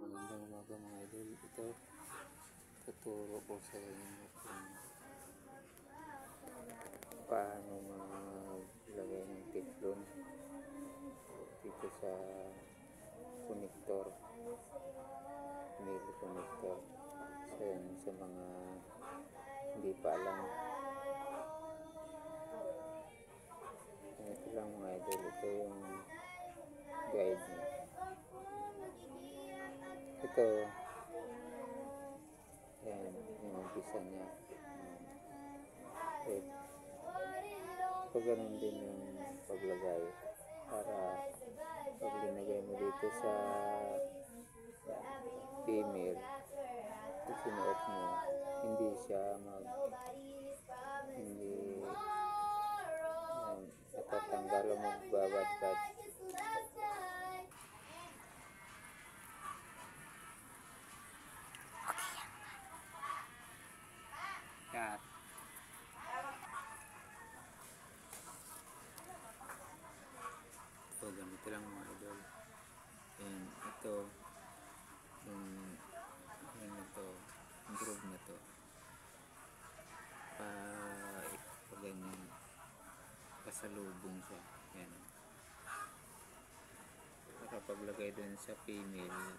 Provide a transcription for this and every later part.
Magandang umaga mga idol. Ito, tuturo ko sa inyo kung paano maglagay ng teflon dito sa connector, nail connector. So yan, sa mga hindi pa alam, ito lang mga idol. Ito yung guide niya. Ito, yan, yung umpisa niya. Okay. So, ganun din yung paglagay para pag linagay mo dito sa female, pag sinuot mo, hindi siya hindi natatanggal o magbabad-bad. Cut. So, ganito lang mga idol. And ito, yung na to, yung groove na to, pag ganyan, pasalubong siya. Yan. Para paglagay dun sa female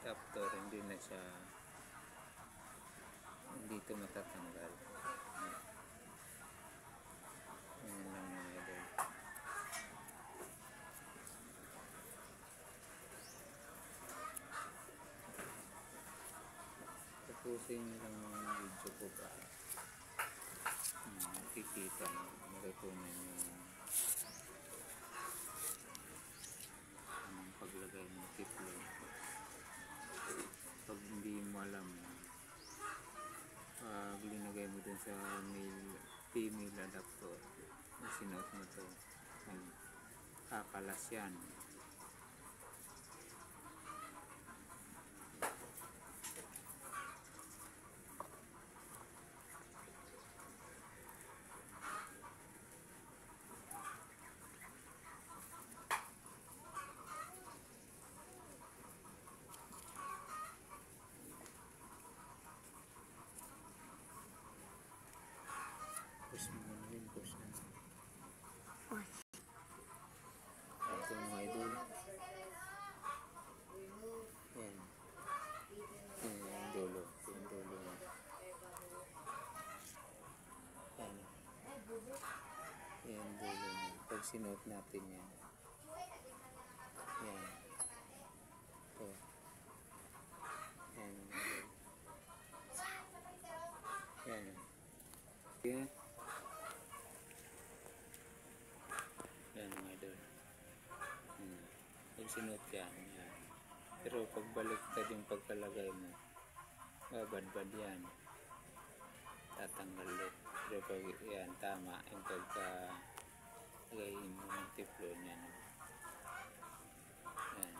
captor, hindi na siya, hindi ito matatanggal. Yan lang mga idol. Tapusin nyo lang yung video ko pa. Kikita mo, matutunan yung paglagay ng teflon. Pag hindi mo alam, pag linagay mo dun sa female adapter na sinuot mo to, kakalas yan. Push mo na yun, push na. Ito mga idol. Yan. Yung dulo. Yung dulo na. Yan. Yan dulo na. Pag sinuot natin yan. Yan. Ito. Yan. Yan. Yan. Yan mga idol. Pag sinuot yan. Yan. Pero pagbaliktad yung pagkalagay mo, babad-bad yan. Tatanggal ulit. Pero pag yan, tama yung pagkalagayin mo ng teflon yan. Yan.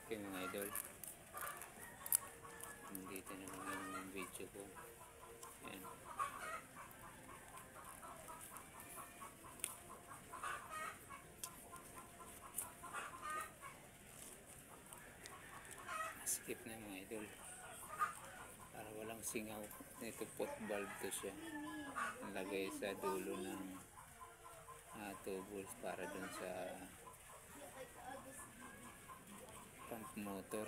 Okay mga idol. Dito na lang yung video ko. Yan. Skip na mga idol para walang singaw. Ito pot valve to siya, nalagay sa dulo ng tubos para dun sa pump motor.